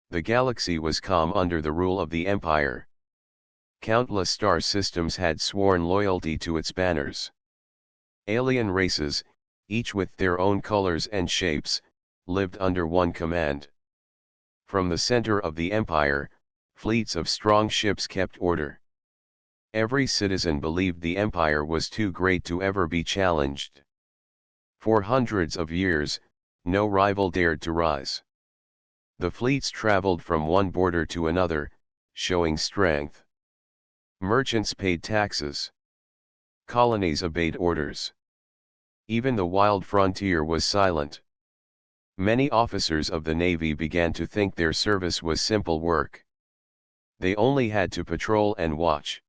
The galaxy was calm under the rule of the Empire. Countless star systems had sworn loyalty to its banners. Alien races, each with their own colors and shapes, lived under one command. From the center of the Empire, fleets of strong ships kept order. Every citizen believed the Empire was too great to ever be challenged. For hundreds of years, no rival dared to rise. The fleets traveled from one border to another, showing strength. Merchants paid taxes. Colonies obeyed orders. Even the wild frontier was silent. Many officers of the Navy began to think their service was simple work. They only had to patrol and watch.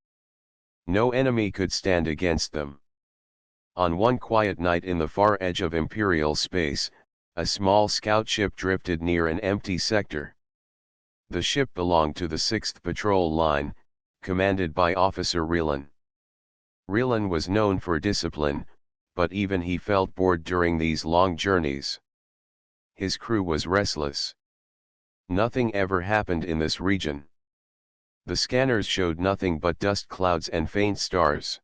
No enemy could stand against them. On one quiet night in the far edge of Imperial space, a small scout ship drifted near an empty sector. The ship belonged to the 6th Patrol Line, commanded by Officer Rielan. Rielan was known for discipline, but even he felt bored during these long journeys. His crew was restless. Nothing ever happened in this region. The scanners showed nothing but dust clouds and faint stars.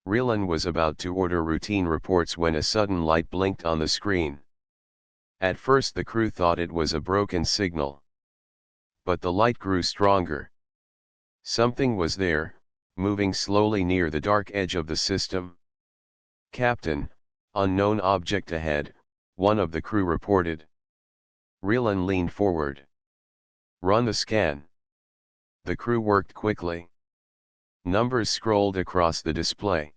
Rielan was about to order routine reports when a sudden light blinked on the screen. At first the crew thought it was a broken signal. But the light grew stronger. Something was there, moving slowly near the dark edge of the system. "Captain, unknown object ahead," one of the crew reported. Rielan leaned forward. "Run the scan." The crew worked quickly. Numbers scrolled across the display.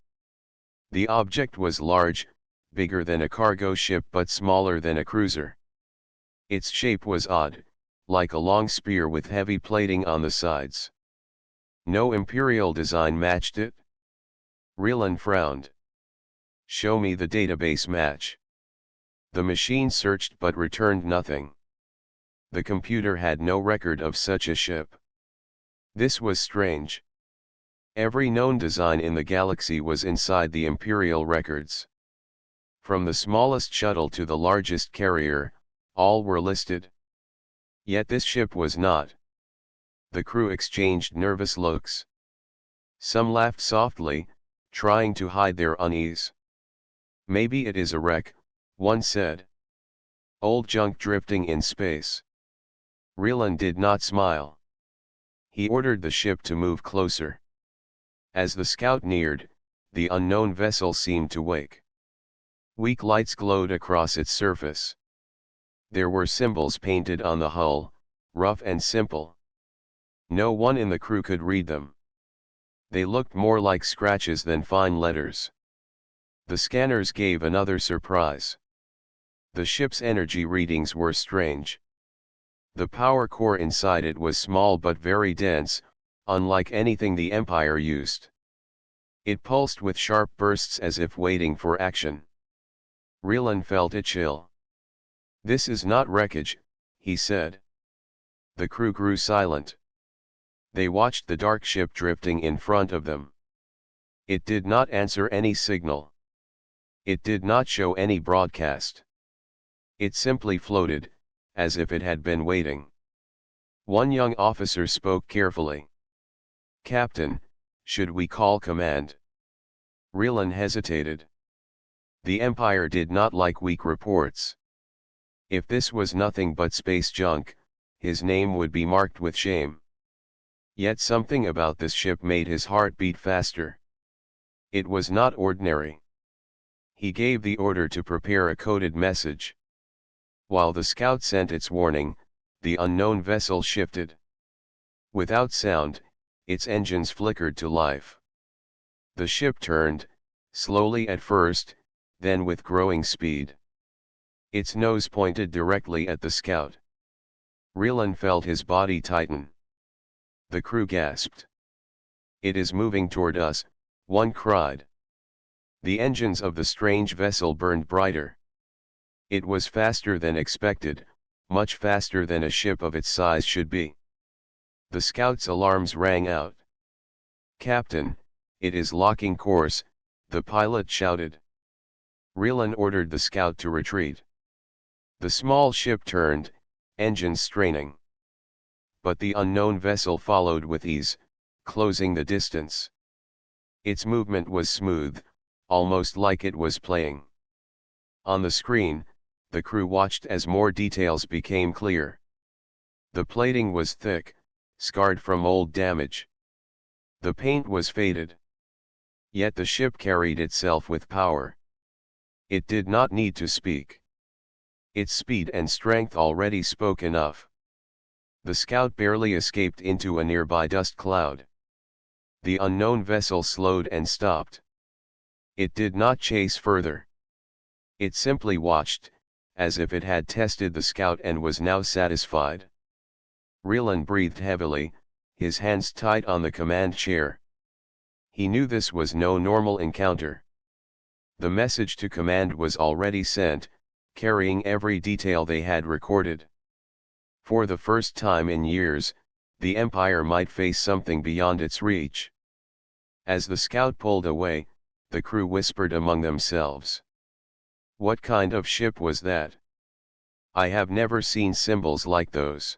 The object was large, bigger than a cargo ship but smaller than a cruiser. Its shape was odd, like a long spear with heavy plating on the sides. No Imperial design matched it. Rielan frowned. "Show me the database match." The machine searched but returned nothing. The computer had no record of such a ship. This was strange. Every known design in the galaxy was inside the Imperial records. From the smallest shuttle to the largest carrier, all were listed. Yet this ship was not. The crew exchanged nervous looks. Some laughed softly, trying to hide their unease. "Maybe it is a wreck," one said. "Old junk drifting in space." Rielan did not smile. He ordered the ship to move closer. As the scout neared, the unknown vessel seemed to wake. Weak lights glowed across its surface. There were symbols painted on the hull, rough and simple. No one in the crew could read them. They looked more like scratches than fine letters. The scanners gave another surprise. The ship's energy readings were strange. The power core inside it was small but very dense, unlike anything the Empire used. It pulsed with sharp bursts as if waiting for action. Rielan felt a chill. "This is not wreckage," he said. The crew grew silent. They watched the dark ship drifting in front of them. It did not answer any signal. It did not show any broadcast. It simply floated, as if it had been waiting. One young officer spoke carefully. "Captain, should we call command?" Rielan hesitated. The Empire did not like weak reports. If this was nothing but space junk, his name would be marked with shame. Yet something about this ship made his heart beat faster. It was not ordinary. He gave the order to prepare a coded message. While the scout sent its warning, the unknown vessel shifted. Without sound, its engines flickered to life. The ship turned, slowly at first, then with growing speed. Its nose pointed directly at the scout. Rielan felt his body tighten. The crew gasped. "It is moving toward us," one cried. The engines of the strange vessel burned brighter. It was faster than expected, much faster than a ship of its size should be. The scout's alarms rang out. "Captain, it is locking course," the pilot shouted. Rielan ordered the scout to retreat. The small ship turned, engines straining. but the unknown vessel followed with ease, closing the distance. Its movement was smooth, almost like it was playing. On the screen, the crew watched as more details became clear. The plating was thick, scarred from old damage. The paint was faded. Yet the ship carried itself with power. It did not need to speak. Its speed and strength already spoke enough. The scout barely escaped into a nearby dust cloud. The unknown vessel slowed and stopped. It did not chase further. It simply watched, as if it had tested the scout and was now satisfied. Rielan breathed heavily, his hands tight on the command chair. He knew this was no normal encounter. The message to command was already sent, carrying every detail they had recorded. For the first time in years, the Empire might face something beyond its reach. As the scout pulled away, the crew whispered among themselves. What kind of ship was that? I have never seen symbols like those.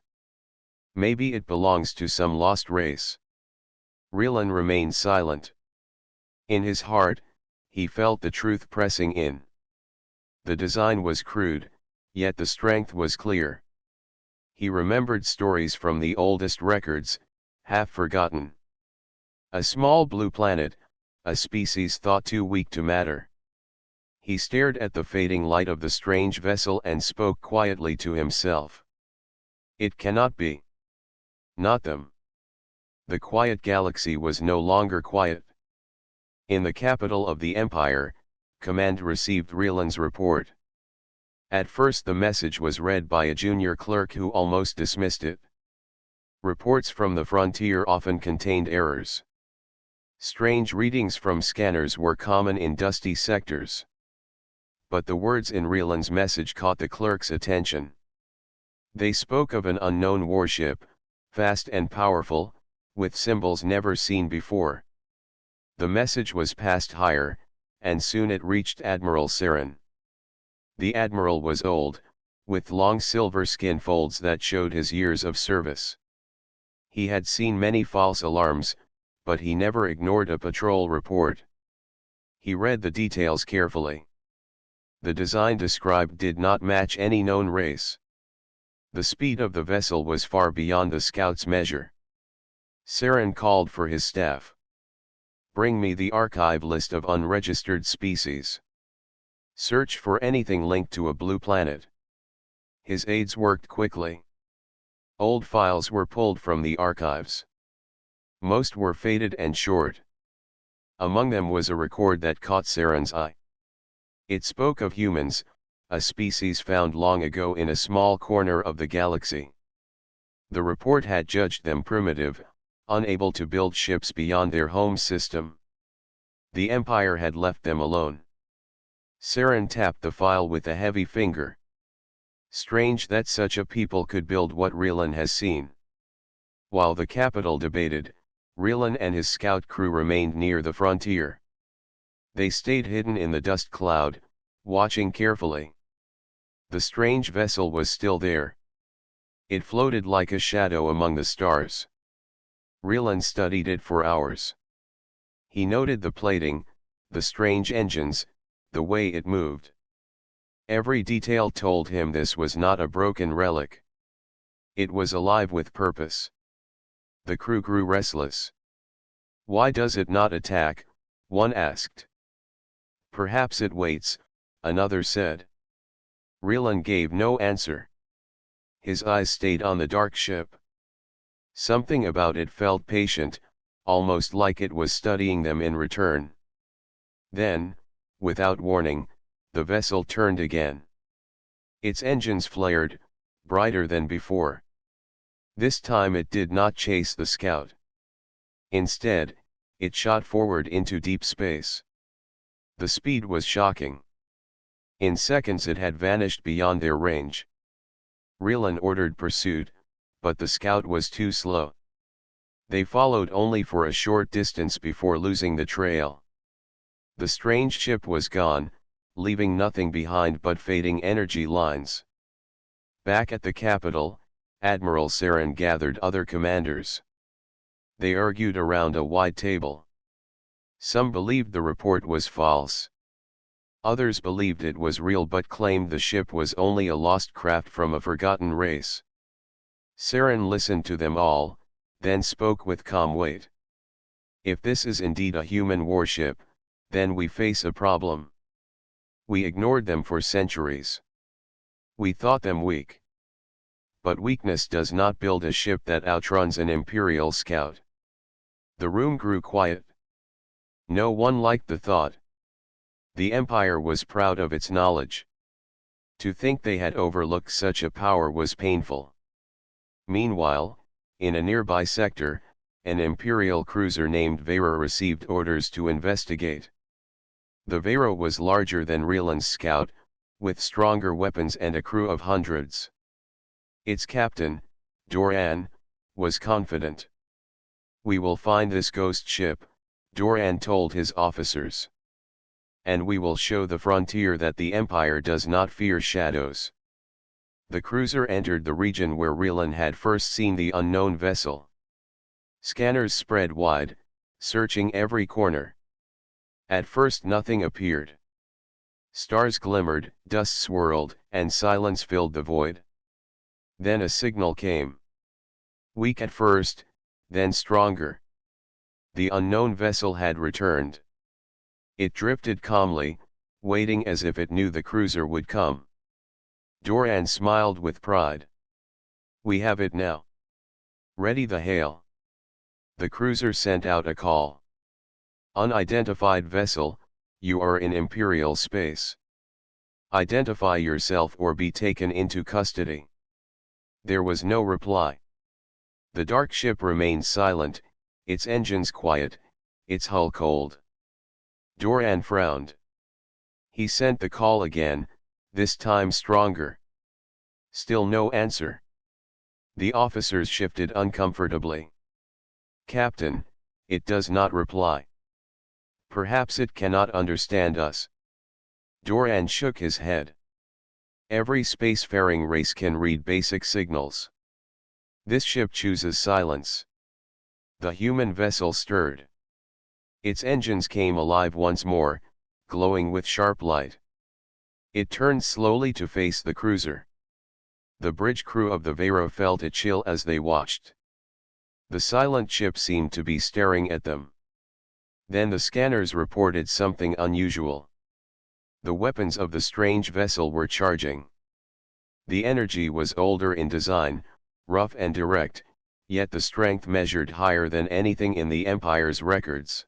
Maybe it belongs to some lost race. Rielan remained silent. In his heart, he felt the truth pressing in. The design was crude, yet the strength was clear. He remembered stories from the oldest records, half forgotten. A small blue planet, a species thought too weak to matter. He stared at the fading light of the strange vessel and spoke quietly to himself. It cannot be. Not them. The quiet galaxy was no longer quiet. In the capital of the Empire, command received Rielan's report. At first the message was read by a junior clerk who almost dismissed it. Reports from the frontier often contained errors. Strange readings from scanners were common in dusty sectors. But the words in Rielan's message caught the clerk's attention. They spoke of an unknown warship, fast and powerful, with symbols never seen before. The message was passed higher, and soon it reached Admiral Saren. The admiral was old, with long silver skin folds that showed his years of service. He had seen many false alarms, but he never ignored a patrol report. He read the details carefully. The design described did not match any known race. The speed of the vessel was far beyond the scout's measure. Saren called for his staff. Bring me the archive list of unregistered species. Search for anything linked to a blue planet. His aides worked quickly. Old files were pulled from the archives. Most were faded and short. Among them was a record that caught Saren's eye. It spoke of humans, a species found long ago in a small corner of the galaxy. The report had judged them primitive, unable to build ships beyond their home system. The Empire had left them alone. Saren tapped the file with a heavy finger. Strange that such a people could build what Rielan has seen. While the capital debated, Rielan and his scout crew remained near the frontier. They stayed hidden in the dust cloud, watching carefully. The strange vessel was still there. It floated like a shadow among the stars. Rielan studied it for hours. He noted the plating, the strange engines, the way it moved. Every detail told him this was not a broken relic. It was alive with purpose. The crew grew restless. Why does it not attack? One asked. Perhaps it waits, another said. Rielan gave no answer. His eyes stayed on the dark ship. Something about it felt patient, almost like it was studying them in return. Then, without warning, the vessel turned again. Its engines flared, brighter than before. This time it did not chase the scout. Instead, it shot forward into deep space. The speed was shocking. In seconds it had vanished beyond their range. Rielan ordered pursuit, but the scout was too slow. They followed only for a short distance before losing the trail. The strange ship was gone, leaving nothing behind but fading energy lines. Back at the capital, Admiral Saren gathered other commanders. They argued around a wide table. Some believed the report was false. Others believed it was real but claimed the ship was only a lost craft from a forgotten race. Saren listened to them all, then spoke with calm weight. If this is indeed a human warship, then we face a problem. We ignored them for centuries. We thought them weak. But weakness does not build a ship that outruns an Imperial scout. The room grew quiet. No one liked the thought. The Empire was proud of its knowledge. To think they had overlooked such a power was painful. Meanwhile, in a nearby sector, an Imperial cruiser named Vera received orders to investigate. The Vera was larger than Rieland's scout, with stronger weapons and a crew of hundreds. Its captain, Doran, was confident. "We will find this ghost ship," Doran told his officers. "And we will show the frontier that the Empire does not fear shadows." The cruiser entered the region where Rieland had first seen the unknown vessel. Scanners spread wide, searching every corner. At first nothing appeared. Stars glimmered, dust swirled, and silence filled the void. Then a signal came. Weak at first, then stronger. The unknown vessel had returned. It drifted calmly, waiting as if it knew the cruiser would come. Doran smiled with pride. "We have it now. Ready the hail." The cruiser sent out a call. "Unidentified vessel, you are in Imperial space. Identify yourself or be taken into custody." There was no reply. The dark ship remained silent, its engines quiet, its hull cold. Doran frowned. He sent the call again, this time stronger. Still no answer. The officers shifted uncomfortably. "Captain, it does not reply. Perhaps it cannot understand us." Doran shook his head. "Every spacefaring race can read basic signals. This ship chooses silence." The human vessel stirred. Its engines came alive once more, glowing with sharp light. It turned slowly to face the cruiser. The bridge crew of the Vera felt a chill as they watched. The silent ship seemed to be staring at them. Then the scanners reported something unusual. The weapons of the strange vessel were charging. The energy was older in design, rough and direct, yet the strength measured higher than anything in the Empire's records.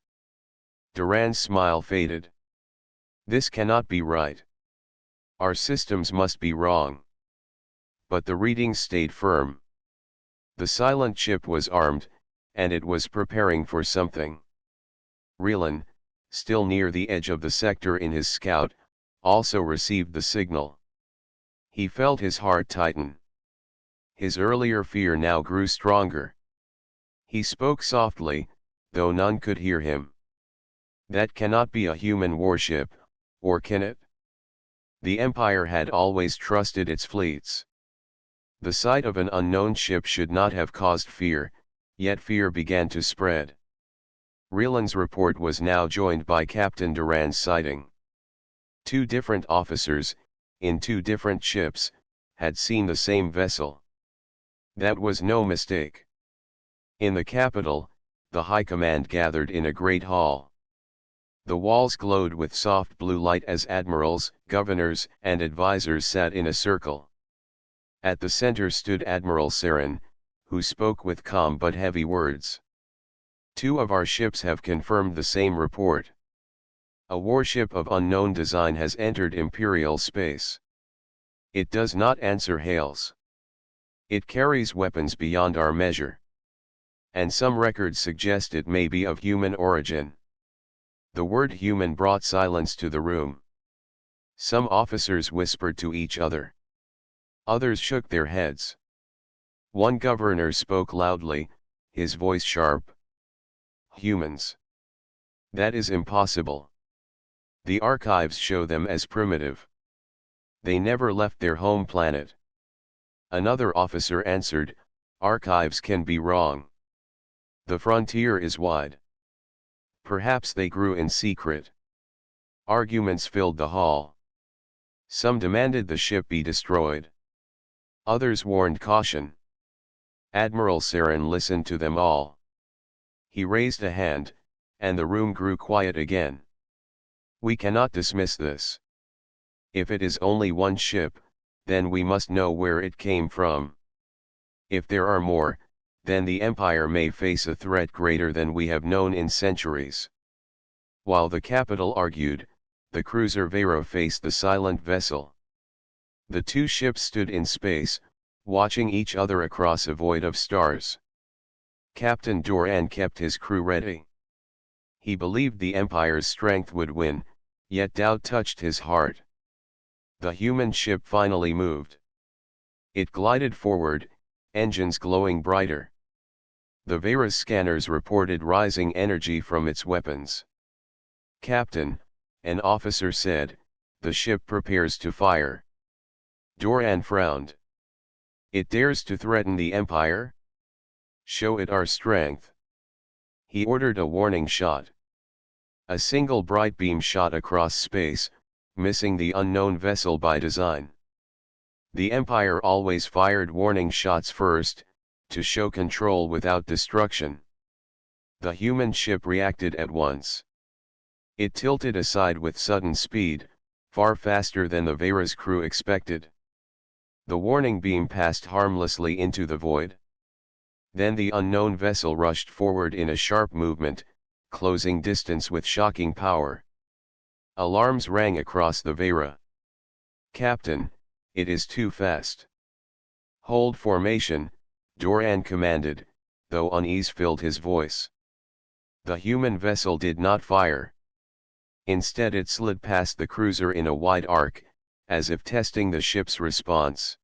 Doran's smile faded. "This cannot be right. Our systems must be wrong." But the readings stayed firm. The silent ship was armed, and it was preparing for something. Rieland, still near the edge of the sector in his scout, also received the signal. He felt his heart tighten. His earlier fear now grew stronger. He spoke softly, though none could hear him. "That cannot be a human warship, or can it?" The Empire had always trusted its fleets. The sight of an unknown ship should not have caused fear, yet fear began to spread. Rieland's report was now joined by Captain Doran's sighting. Two different officers, in two different ships, had seen the same vessel. That was no mistake. In the capital, the High Command gathered in a great hall. The walls glowed with soft blue light as admirals, governors, and advisors sat in a circle. At the center stood Admiral Saren, who spoke with calm but heavy words. "Two of our ships have confirmed the same report. A warship of unknown design has entered Imperial space. It does not answer hails. It carries weapons beyond our measure. And some records suggest it may be of human origin." The word human brought silence to the room. Some officers whispered to each other. Others shook their heads. One governor spoke loudly, his voice sharp. "Humans. That is impossible. The archives show them as primitive. They never left their home planet. Another officer answered, "Archives can be wrong. The frontier is wide. Perhaps they grew in secret." Arguments filled the hall. Some demanded the ship be destroyed. Others warned caution. Admiral Saren listened to them all. He raised a hand, and the room grew quiet again. "We cannot dismiss this. If it is only one ship, then we must know where it came from. If there are more, then the Empire may face a threat greater than we have known in centuries." While the capital argued, the cruiser Vera faced the silent vessel. The two ships stood in space, watching each other across a void of stars. Captain Doran kept his crew ready. He believed the Empire's strength would win, yet doubt touched his heart. The human ship finally moved. It glided forward, engines glowing brighter. The Vera's scanners reported rising energy from its weapons. "Captain," an officer said, "the ship prepares to fire." Doran frowned. "It dares to threaten the Empire? Show it our strength." He ordered a warning shot. A single bright beam shot across space, missing the unknown vessel by design. The Empire always fired warning shots first, to show control without destruction. The human ship reacted at once. It tilted aside with sudden speed, far faster than the Vera's crew expected. The warning beam passed harmlessly into the void. Then the unknown vessel rushed forward in a sharp movement, closing distance with shocking power. Alarms rang across the Vera. "Captain, it is too fast." "Hold formation," Doran commanded, though unease filled his voice. The human vessel did not fire. Instead it slid past the cruiser in a wide arc, as if testing the ship's response.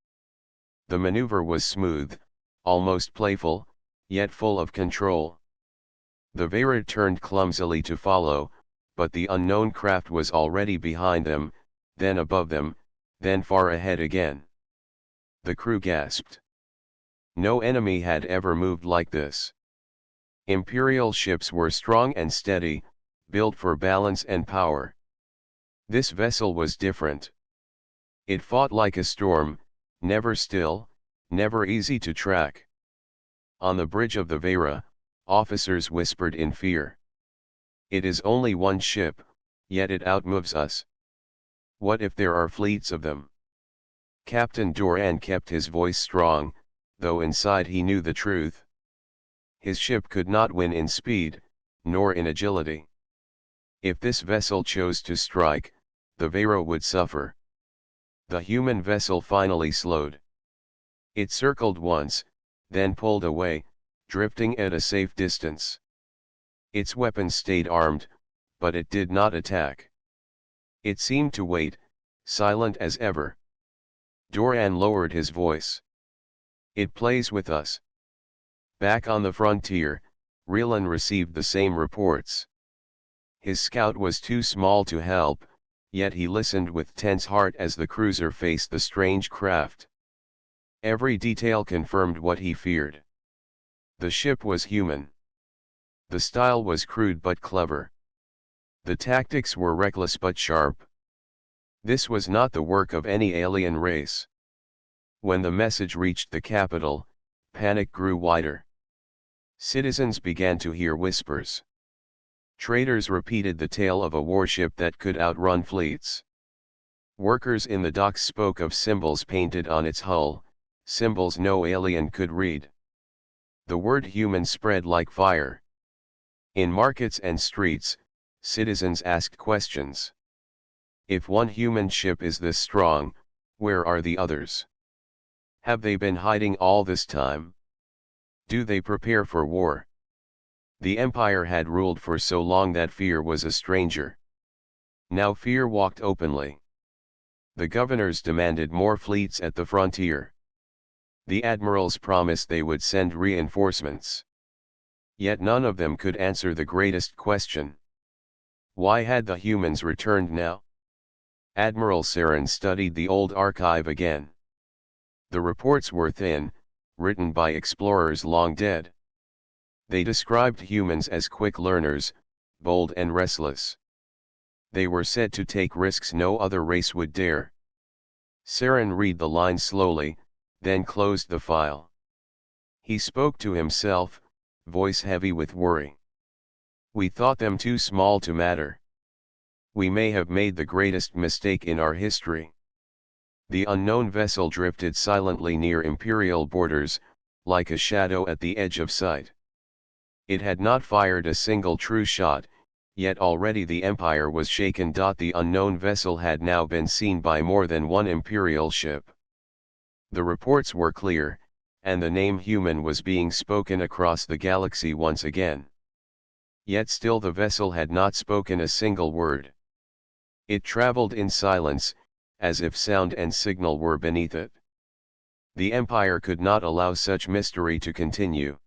The maneuver was smooth, almost playful, yet full of control. The Vera turned clumsily to follow, but the unknown craft was already behind them, then above them, then far ahead again. The crew gasped. No enemy had ever moved like this. Imperial ships were strong and steady, built for balance and power. This vessel was different. It fought like a storm, never still, never easy to track. On the bridge of the Vera, officers whispered in fear. "It is only one ship, yet it outmoves us. What if there are fleets of them?" Captain Doran kept his voice strong, though inside he knew the truth. His ship could not win in speed, nor in agility. If this vessel chose to strike, the Vera would suffer. The human vessel finally slowed. It circled once, then pulled away, drifting at a safe distance. Its weapons stayed armed, but it did not attack. It seemed to wait, silent as ever. Doran lowered his voice. "It plays with us." Back on the frontier, Rylan received the same reports. His scout was too small to help, yet he listened with tense heart as the cruiser faced the strange craft. Every detail confirmed what he feared. The ship was human. The style was crude but clever. The tactics were reckless but sharp. This was not the work of any alien race. When the message reached the capital, panic grew wider. Citizens began to hear whispers. Traders repeated the tale of a warship that could outrun fleets. Workers in the docks spoke of symbols painted on its hull, symbols no alien could read. The word human spread like fire. In markets and streets, citizens asked questions. If one human ship is this strong, where are the others? Have they been hiding all this time? Do they prepare for war? The Empire had ruled for so long that fear was a stranger. Now fear walked openly. The governors demanded more fleets at the frontier. The admirals promised they would send reinforcements. Yet none of them could answer the greatest question. Why had the humans returned now? Admiral Saren studied the old archive again. The reports were thin, written by explorers long dead. They described humans as quick learners, bold and restless. They were said to take risks no other race would dare. Saren read the lines slowly, then closed the file. He spoke to himself, voice heavy with worry. We thought them too small to matter. We may have made the greatest mistake in our history. The unknown vessel drifted silently near Imperial borders, like a shadow at the edge of sight. It had not fired a single true shot, yet already the Empire was shaken. The unknown vessel had now been seen by more than one Imperial ship. The reports were clear, and the name human was being spoken across the galaxy once again. Yet still the vessel had not spoken a single word. It traveled in silence, as if sound and signal were beneath it. The Empire could not allow such mystery to continue.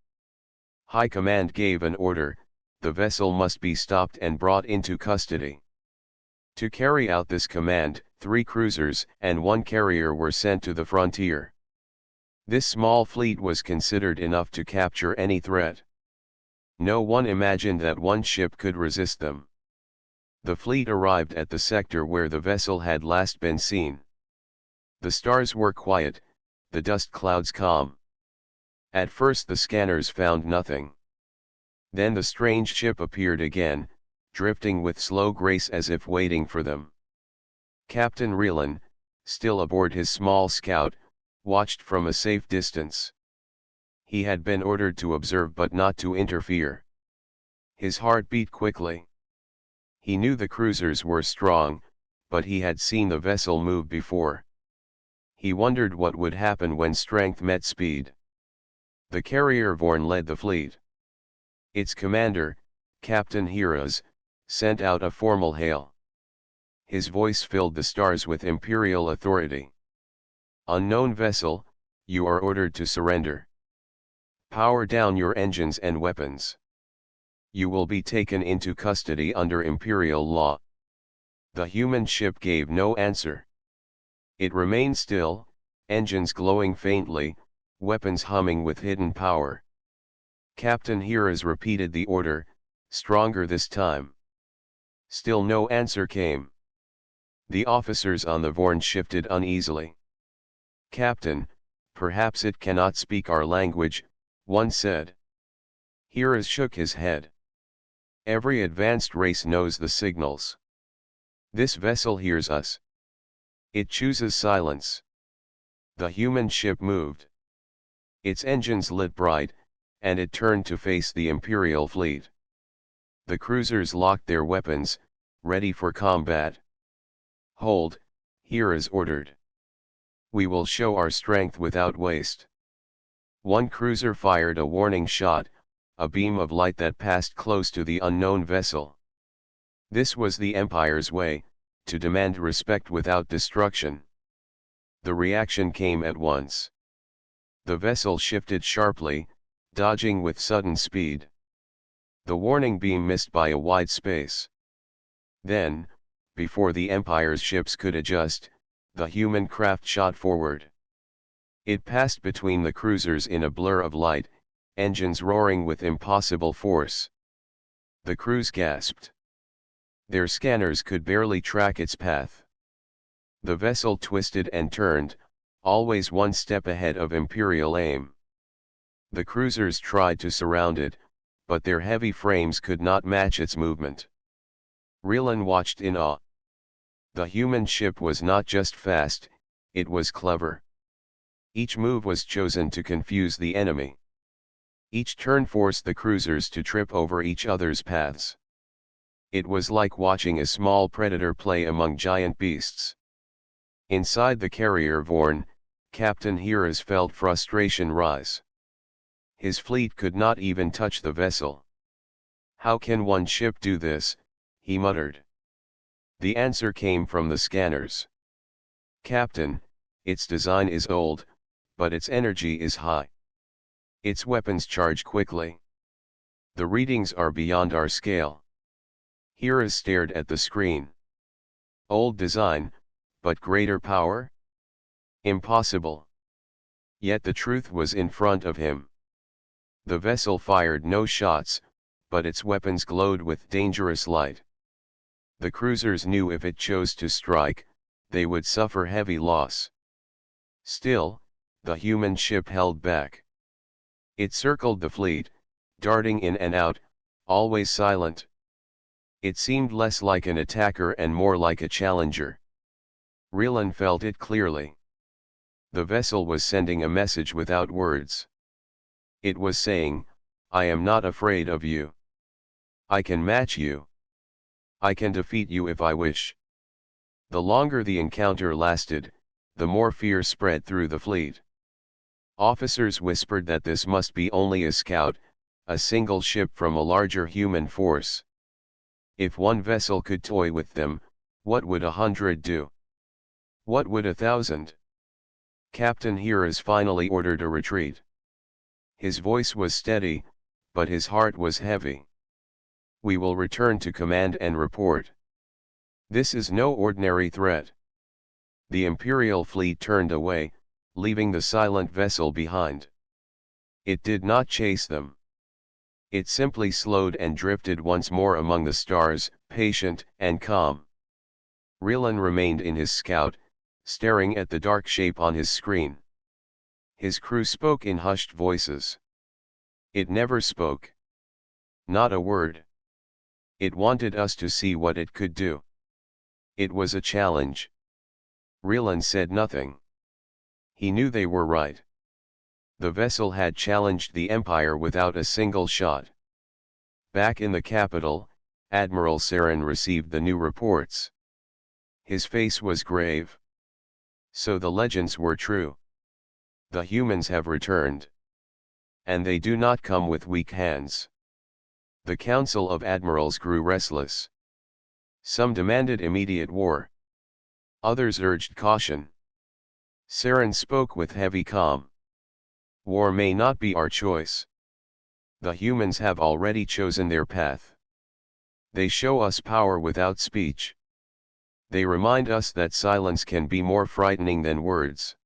High Command gave an order: the vessel must be stopped and brought into custody. To carry out this command, 3 cruisers and 1 carrier were sent to the frontier. This small fleet was considered enough to capture any threat. No one imagined that one ship could resist them. The fleet arrived at the sector where the vessel had last been seen. The stars were quiet, the dust clouds calm. At first the scanners found nothing. Then the strange ship appeared again, drifting with slow grace as if waiting for them. Captain Rielan, still aboard his small scout, watched from a safe distance. He had been ordered to observe but not to interfere. His heart beat quickly. He knew the cruisers were strong, but he had seen the vessel move before. He wondered what would happen when strength met speed. The carrier Vorn led the fleet. Its commander, Captain Heras, sent out a formal hail. His voice filled the stars with imperial authority. Unknown vessel, you are ordered to surrender. Power down your engines and weapons. You will be taken into custody under imperial law. The human ship gave no answer. It remained still, engines glowing faintly, weapons humming with hidden power. Captain Heras repeated the order, stronger this time. Still no answer came. The officers on the Vorn shifted uneasily. Captain, perhaps it cannot speak our language, one said. Heras shook his head. Every advanced race knows the signals. This vessel hears us. It chooses silence. The human ship moved. Its engines lit bright, and it turned to face the Imperial fleet. The cruisers locked their weapons, ready for combat. Hold, Heras ordered. We will show our strength without waste. One cruiser fired a warning shot, a beam of light that passed close to the unknown vessel. This was the Empire's way, to demand respect without destruction. The reaction came at once. The vessel shifted sharply, dodging with sudden speed. The warning beam missed by a wide space. Then, before the Empire's ships could adjust, the human craft shot forward. It passed between the cruisers in a blur of light, engines roaring with impossible force. The crews gasped. Their scanners could barely track its path. The vessel twisted and turned, always one step ahead of Imperial aim. The cruisers tried to surround it, but their heavy frames could not match its movement. Rielan watched in awe. The human ship was not just fast, it was clever. Each move was chosen to confuse the enemy. Each turn forced the cruisers to trip over each other's paths. It was like watching a small predator play among giant beasts. Inside the carrier Vorn, Captain Heras felt frustration rise. His fleet could not even touch the vessel. How can one ship do this, he muttered. The answer came from the scanners. Captain, its design is old, but its energy is high. Its weapons charge quickly. The readings are beyond our scale. Heras stared at the screen. Old design, but greater power? Impossible. Yet the truth was in front of him. The vessel fired no shots, but its weapons glowed with dangerous light. The cruisers knew if it chose to strike, they would suffer heavy loss. Still, the human ship held back. It circled the fleet, darting in and out, always silent. It seemed less like an attacker and more like a challenger. Rylan felt it clearly. The vessel was sending a message without words. It was saying, I am not afraid of you. I can match you. I can defeat you if I wish. The longer the encounter lasted, the more fear spread through the fleet. Officers whispered that this must be only a scout, a single ship from a larger human force. If one vessel could toy with them, what would 100 do? What would 1,000? Captain Heras finally ordered a retreat. His voice was steady, but his heart was heavy. We will return to command and report. This is no ordinary threat. The Imperial fleet turned away, leaving the silent vessel behind. It did not chase them. It simply slowed and drifted once more among the stars, patient and calm. Rylan remained in his scout, staring at the dark shape on his screen. His crew spoke in hushed voices. It never spoke. Not a word. It wanted us to see what it could do. It was a challenge. Rylan said nothing. He knew they were right. The vessel had challenged the Empire without a single shot. Back in the capital, Admiral Saren received the new reports. His face was grave. So the legends were true. The humans have returned. And they do not come with weak hands. The Council of Admirals grew restless. Some demanded immediate war. Others urged caution. Saren spoke with heavy calm. War may not be our choice. The humans have already chosen their path. They show us power without speech. They remind us that silence can be more frightening than words.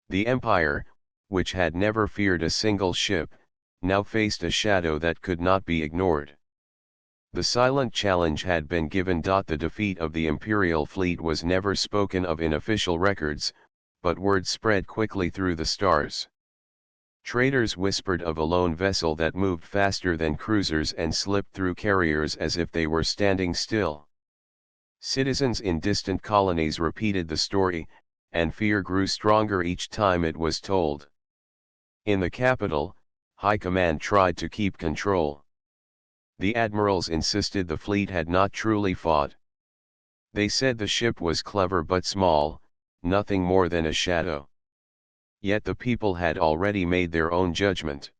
The Empire, which had never feared a single ship, now faced a shadow that could not be ignored. The silent challenge had been given. The defeat of the Imperial fleet was never spoken of in official records, but word spread quickly through the stars. Traders whispered of a lone vessel that moved faster than cruisers and slipped through carriers as if they were standing still. Citizens in distant colonies repeated the story, and fear grew stronger each time it was told. In the capital, High Command tried to keep control. The admirals insisted the fleet had not truly fought. They said the ship was clever but small, nothing more than a shadow. Yet the people had already made their own judgment.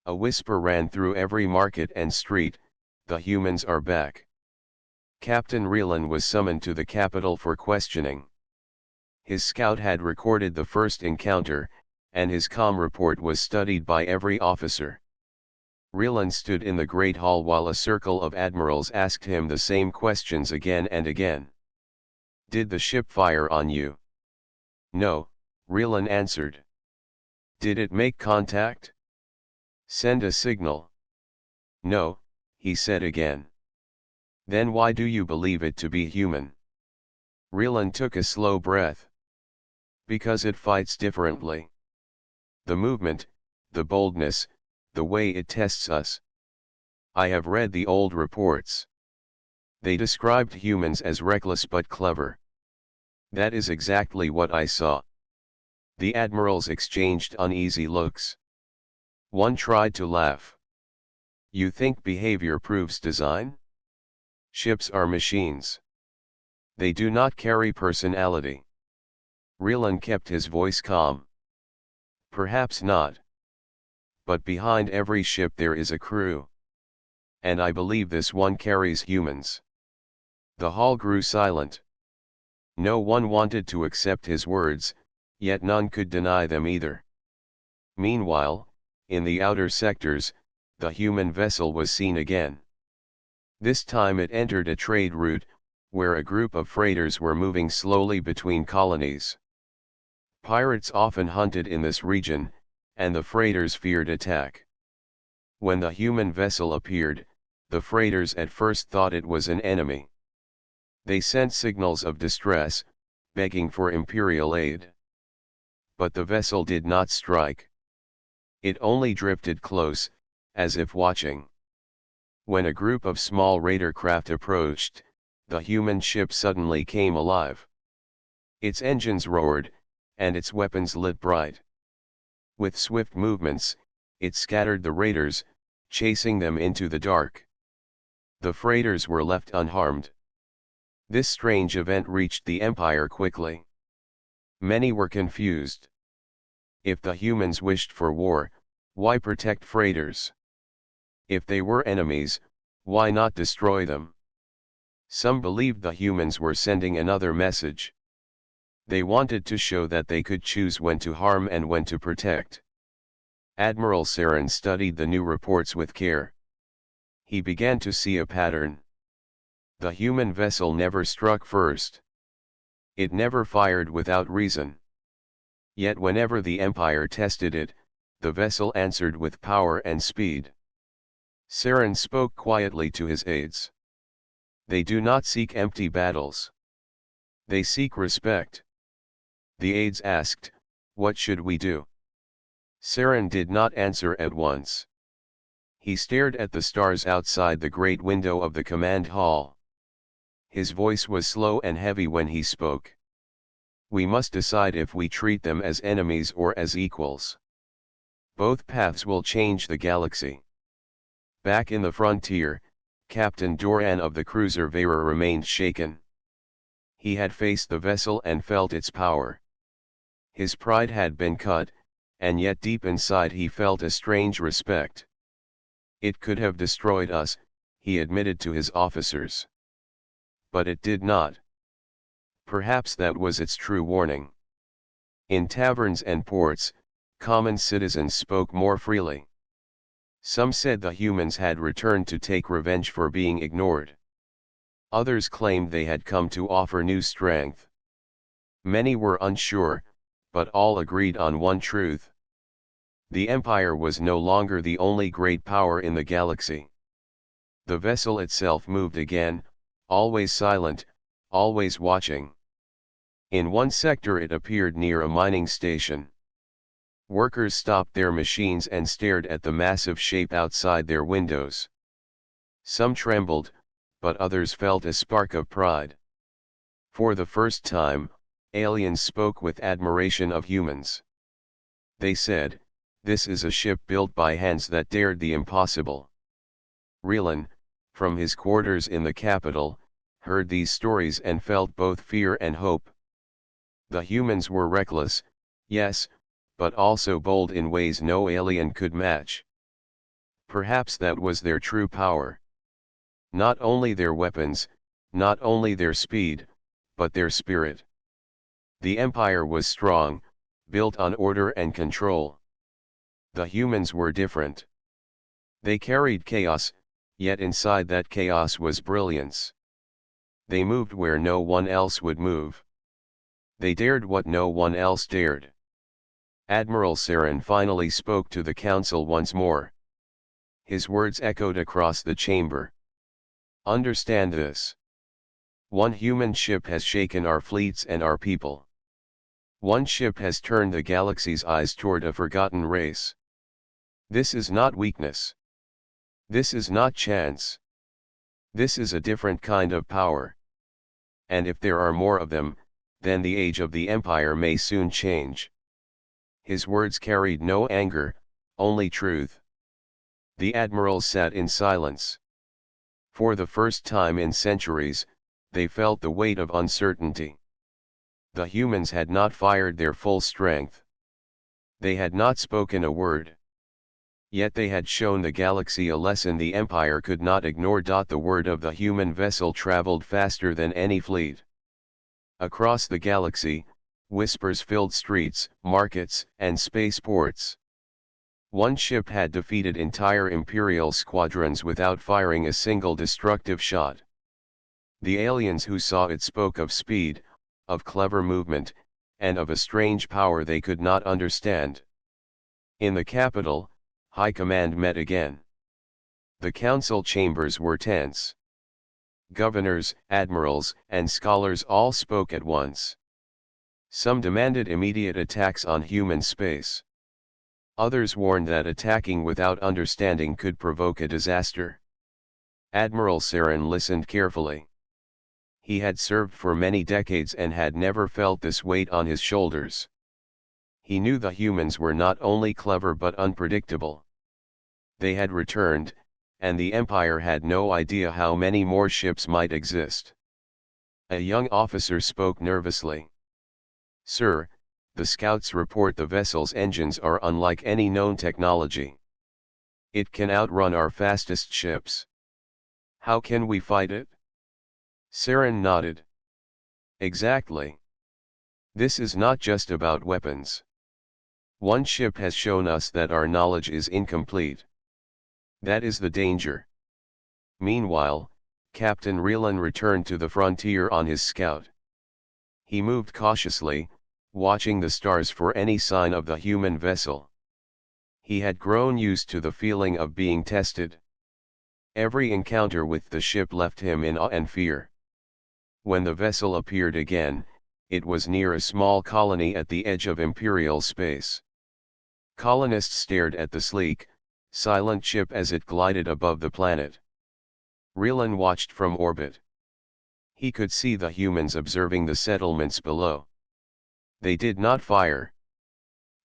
A whisper ran through every market and street, the humans are back. Captain Rylan was summoned to the capital for questioning. His scout had recorded the first encounter, and his calm report was studied by every officer. Rylan stood in the great hall while a circle of admirals asked him the same questions again and again. Did the ship fire on you? No, Rylan answered. Did it make contact? Send a signal. No, he said again. Then why do you believe it to be human? Rylan took a slow breath. Because it fights differently. The movement, the boldness, the way it tests us. I have read the old reports. They described humans as reckless but clever. That is exactly what I saw. The admirals exchanged uneasy looks. One tried to laugh. You think behavior proves design? Ships are machines. They do not carry personality. Rylan kept his voice calm. Perhaps not. But behind every ship there is a crew. And I believe this one carries humans. The hall grew silent. No one wanted to accept his words, yet none could deny them either. Meanwhile, in the outer sectors, the human vessel was seen again. This time it entered a trade route, where a group of freighters were moving slowly between colonies. Pirates often hunted in this region, and the freighters feared attack. When the human vessel appeared, the freighters at first thought it was an enemy. They sent signals of distress, begging for imperial aid. But the vessel did not strike. It only drifted close, as if watching. When a group of small raider craft approached, the human ship suddenly came alive. Its engines roared, and its weapons lit bright. With swift movements, it scattered the raiders, chasing them into the dark. The freighters were left unharmed. This strange event reached the Empire quickly. Many were confused. If the humans wished for war, why protect freighters? If they were enemies, why not destroy them? Some believed the humans were sending another message. They wanted to show that they could choose when to harm and when to protect. Admiral Saren studied the new reports with care. He began to see a pattern. The human vessel never struck first. It never fired without reason. Yet whenever the Empire tested it, the vessel answered with power and speed. Saren spoke quietly to his aides. They do not seek empty battles. They seek respect. The aides asked, "What should we do?" Saren did not answer at once. He stared at the stars outside the great window of the command hall. His voice was slow and heavy when he spoke. We must decide if we treat them as enemies or as equals. Both paths will change the galaxy. Back in the frontier, Captain Doran of the cruiser Vera remained shaken. He had faced the vessel and felt its power. His pride had been cut, and yet deep inside he felt a strange respect. It could have destroyed us, he admitted to his officers. But it did not. Perhaps that was its true warning. In taverns and ports, common citizens spoke more freely. Some said the humans had returned to take revenge for being ignored. Others claimed they had come to offer new strength. Many were unsure, but all agreed on one truth. The Empire was no longer the only great power in the galaxy. The vessel itself moved again, always silent, always watching. In one sector it appeared near a mining station. Workers stopped their machines and stared at the massive shape outside their windows. Some trembled, but others felt a spark of pride. For the first time, aliens spoke with admiration of humans. They said, "This is a ship built by hands that dared the impossible." Relan, from his quarters in the capital, heard these stories and felt both fear and hope. The humans were reckless, yes, but also bold in ways no alien could match. Perhaps that was their true power. Not only their weapons, not only their speed, but their spirit. The Empire was strong, built on order and control. The humans were different. They carried chaos, yet inside that chaos was brilliance. They moved where no one else would move. They dared what no one else dared. Admiral Saren finally spoke to the council once more. His words echoed across the chamber. Understand this. One human ship has shaken our fleets and our people. One ship has turned the galaxy's eyes toward a forgotten race. This is not weakness. This is not chance. This is a different kind of power. And if there are more of them, then the age of the Empire may soon change. His words carried no anger, only truth. The admirals sat in silence. For the first time in centuries, they felt the weight of uncertainty. The humans had not fired their full strength. They had not spoken a word. Yet they had shown the galaxy a lesson the Empire could not ignore. The word of the human vessel traveled faster than any fleet. Across the galaxy, whispers filled streets, markets, and spaceports. One ship had defeated entire Imperial squadrons without firing a single destructive shot. The aliens who saw it spoke of speed, of clever movement, and of a strange power they could not understand. In the capital, High Command met again. The council chambers were tense. Governors, admirals, and scholars all spoke at once. Some demanded immediate attacks on human space. Others warned that attacking without understanding could provoke a disaster. Admiral Saren listened carefully. He had served for many decades and had never felt this weight on his shoulders. He knew the humans were not only clever but unpredictable. They had returned, and the Empire had no idea how many more ships might exist. A young officer spoke nervously. "Sir, the scouts report the vessel's engines are unlike any known technology. It can outrun our fastest ships. How can we fight it?" Saren nodded. "Exactly. This is not just about weapons. One ship has shown us that our knowledge is incomplete. That is the danger." Meanwhile, Captain Rielan returned to the frontier on his scout. He moved cautiously, watching the stars for any sign of the human vessel. He had grown used to the feeling of being tested. Every encounter with the ship left him in awe and fear. When the vessel appeared again, it was near a small colony at the edge of Imperial space. Colonists stared at the sleek, silent ship as it glided above the planet. Rielan watched from orbit. He could see the humans observing the settlements below. They did not fire.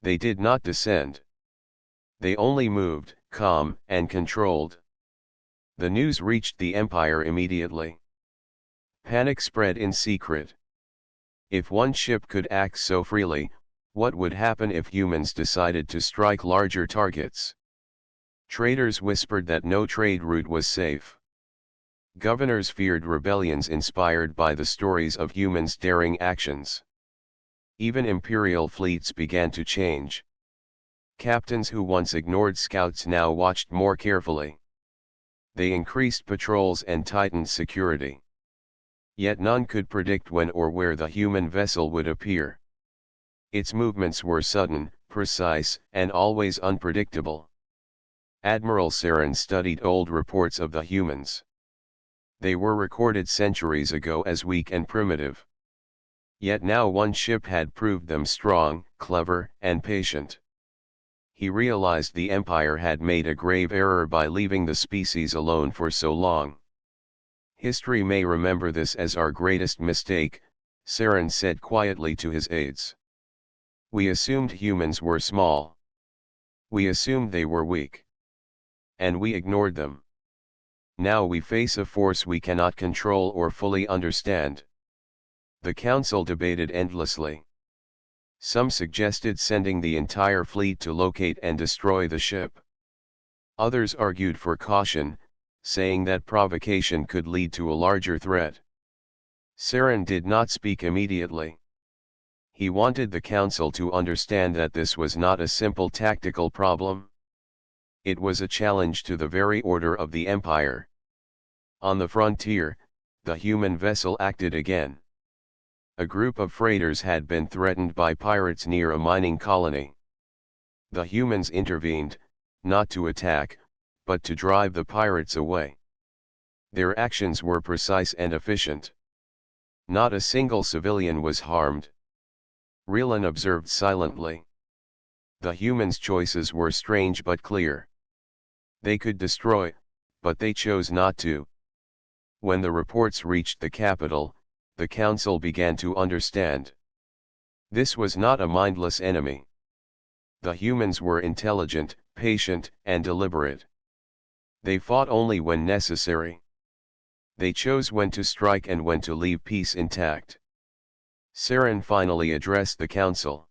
They did not descend. They only moved, calm and controlled. The news reached the Empire immediately. Panic spread in secret. If one ship could act so freely, what would happen if humans decided to strike larger targets? Traders whispered that no trade route was safe. Governors feared rebellions inspired by the stories of humans' daring actions. Even imperial fleets began to change. Captains who once ignored scouts now watched more carefully. They increased patrols and tightened security. Yet none could predict when or where the human vessel would appear. Its movements were sudden, precise, and always unpredictable. Admiral Saren studied old reports of the humans. They were recorded centuries ago as weak and primitive. Yet now one ship had proved them strong, clever, and patient. He realized the Empire had made a grave error by leaving the species alone for so long. "History may remember this as our greatest mistake," Saren said quietly to his aides. "We assumed humans were small. We assumed they were weak. And we ignored them. Now we face a force we cannot control or fully understand." The council debated endlessly. Some suggested sending the entire fleet to locate and destroy the ship. Others argued for caution, saying that provocation could lead to a larger threat. Saren did not speak immediately. He wanted the council to understand that this was not a simple tactical problem. It was a challenge to the very order of the Empire. On the frontier, the human vessel acted again. A group of freighters had been threatened by pirates near a mining colony. The humans intervened, not to attack, but to drive the pirates away. Their actions were precise and efficient. Not a single civilian was harmed. Rielan observed silently. The humans' choices were strange but clear. They could destroy, but they chose not to. When the reports reached the capital, the council began to understand. This was not a mindless enemy. The humans were intelligent, patient, and deliberate. They fought only when necessary. They chose when to strike and when to leave peace intact. Saren finally addressed the council.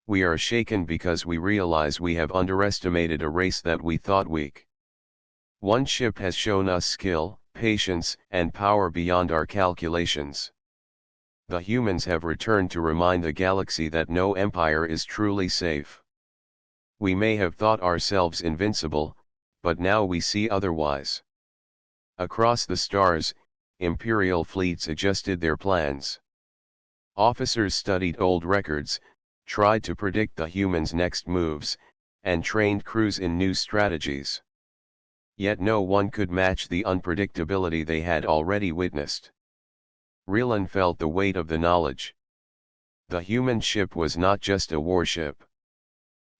"We are shaken because we realize we have underestimated a race that we thought weak. One ship has shown us skill, patience, and power beyond our calculations. The humans have returned to remind the galaxy that no empire is truly safe. We may have thought ourselves invincible, but now we see otherwise." Across the stars, Imperial fleets adjusted their plans. Officers studied old records, tried to predict the humans' next moves, and trained crews in new strategies. Yet no one could match the unpredictability they had already witnessed. Rieland felt the weight of the knowledge. The human ship was not just a warship.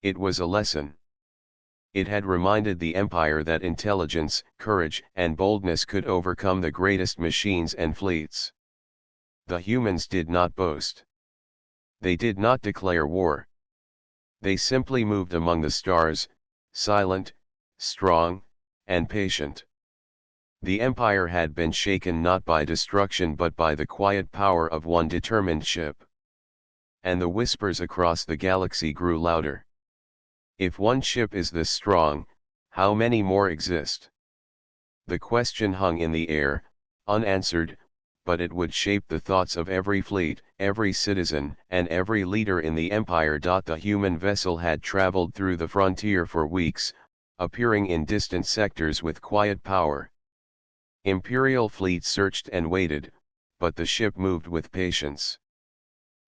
It was a lesson. It had reminded the Empire that intelligence, courage, and boldness could overcome the greatest machines and fleets. The humans did not boast. They did not declare war. They simply moved among the stars, silent, strong, and patient. The Empire had been shaken not by destruction but by the quiet power of one determined ship. And the whispers across the galaxy grew louder. If one ship is this strong, how many more exist? The question hung in the air, unanswered, but it would shape the thoughts of every fleet, every citizen, and every leader in the Empire. The human vessel had traveled through the frontier for weeks, appearing in distant sectors with quiet power. Imperial fleets searched and waited, but the ship moved with patience.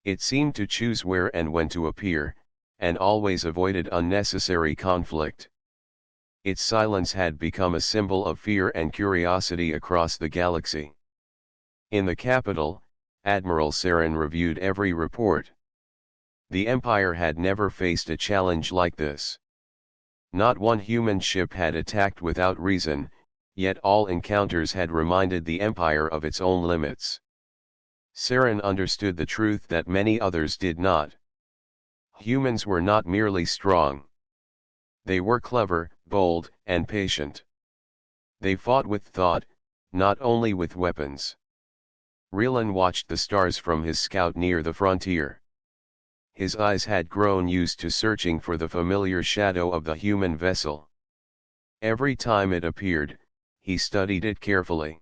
It seemed to choose where and when to appear, and always avoided unnecessary conflict. Its silence had become a symbol of fear and curiosity across the galaxy. In the capital, Admiral Saren reviewed every report. The Empire had never faced a challenge like this. Not one human ship had attacked without reason, yet all encounters had reminded the Empire of its own limits. Saren understood the truth that many others did not. Humans were not merely strong. They were clever, bold, and patient. They fought with thought, not only with weapons. Rieland watched the stars from his scout near the frontier. His eyes had grown used to searching for the familiar shadow of the human vessel. Every time it appeared, he studied it carefully.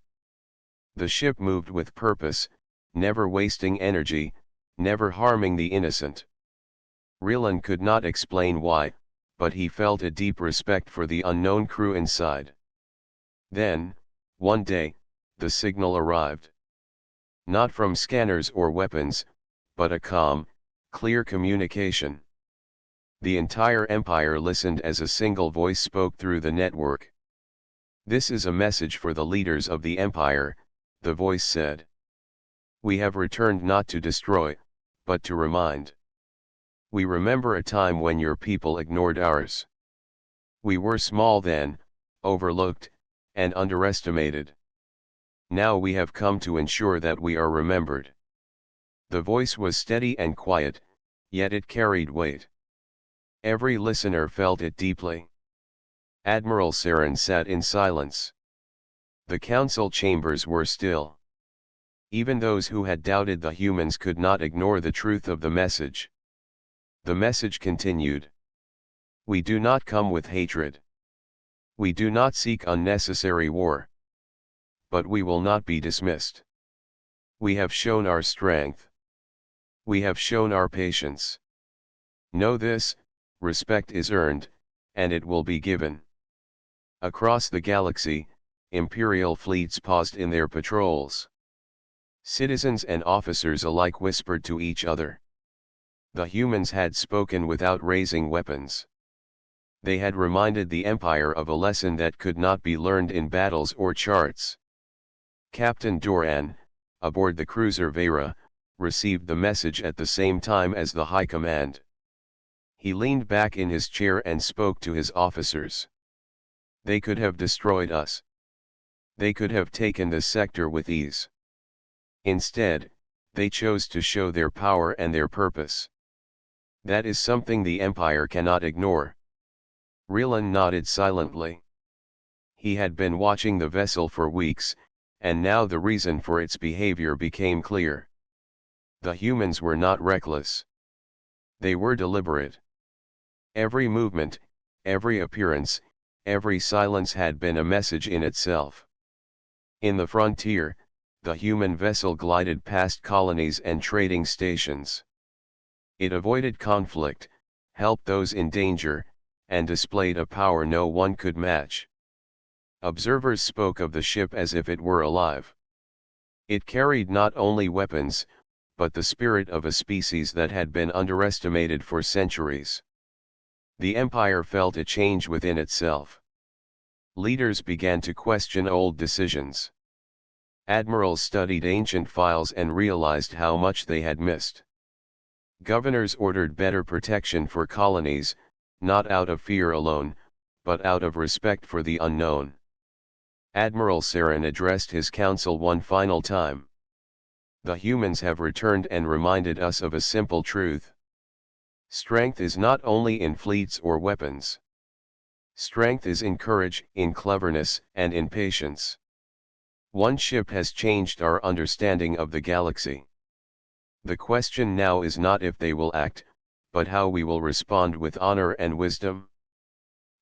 The ship moved with purpose, never wasting energy, never harming the innocent. Rieland could not explain why, but he felt a deep respect for the unknown crew inside. Then, one day, the signal arrived. Not from scanners or weapons, but a calm, clear communication. The entire Empire listened as a single voice spoke through the network. "This is a message for the leaders of the Empire," the voice said. "We have returned not to destroy, but to remind. We remember a time when your people ignored ours. We were small then, overlooked, and underestimated. Now we have come to ensure that we are remembered." The voice was steady and quiet, yet it carried weight. Every listener felt it deeply. Admiral Saren sat in silence. The council chambers were still. Even those who had doubted the humans could not ignore the truth of the message. The message continued. "We do not come with hatred. We do not seek unnecessary war. But we will not be dismissed. We have shown our strength. We have shown our patience. Know this, respect is earned, and it will be given." Across the galaxy, Imperial fleets paused in their patrols. Citizens and officers alike whispered to each other. The humans had spoken without raising weapons. They had reminded the Empire of a lesson that could not be learned in battles or charts. Captain Doran, aboard the cruiser Vera, received the message at the same time as the High Command. He leaned back in his chair and spoke to his officers. "They could have destroyed us. They could have taken this sector with ease. Instead, they chose to show their power and their purpose. That is something the Empire cannot ignore." Rieland nodded silently. He had been watching the vessel for weeks, and now the reason for its behavior became clear. The humans were not reckless. They were deliberate. Every movement, every appearance, every silence had been a message in itself. In the frontier, the human vessel glided past colonies and trading stations. It avoided conflict, helped those in danger, and displayed a power no one could match. Observers spoke of the ship as if it were alive. It carried not only weapons, but the spirit of a species that had been underestimated for centuries. The empire felt a change within itself. Leaders began to question old decisions. Admirals studied ancient files and realized how much they had missed. Governors ordered better protection for colonies, not out of fear alone, but out of respect for the unknown. Admiral Sarin addressed his council one final time. The humans have returned and reminded us of a simple truth. Strength is not only in fleets or weapons. Strength is in courage, in cleverness, and in patience. One ship has changed our understanding of the galaxy. The question now is not if they will act, but how we will respond with honor and wisdom.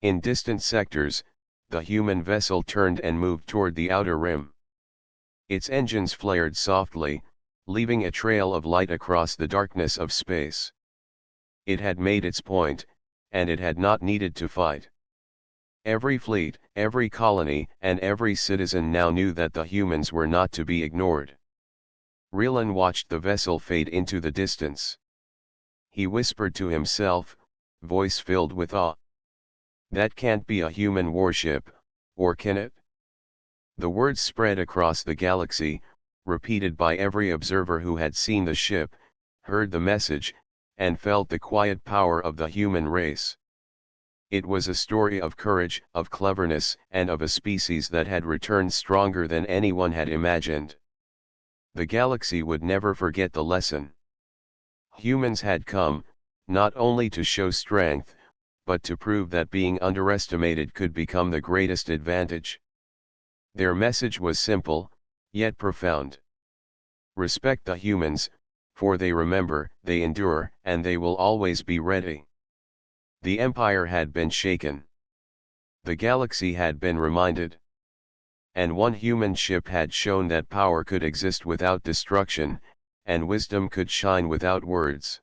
In distant sectors, the human vessel turned and moved toward the outer rim. Its engines flared softly, leaving a trail of light across the darkness of space. It had made its point, and it had not needed to fight. Every fleet, every colony, and every citizen now knew that the humans were not to be ignored. Rylan watched the vessel fade into the distance. He whispered to himself, voice filled with awe. That can't be a human warship, or can it? The words spread across the galaxy, repeated by every observer who had seen the ship, heard the message, and felt the quiet power of the human race. It was a story of courage, of cleverness, and of a species that had returned stronger than anyone had imagined. The galaxy would never forget the lesson. Humans had come, not only to show strength, but to prove that being underestimated could become the greatest advantage. Their message was simple, yet profound. Respect the humans, for they remember, they endure, and they will always be ready. The Empire had been shaken. The galaxy had been reminded. And one human ship had shown that power could exist without destruction, and wisdom could shine without words.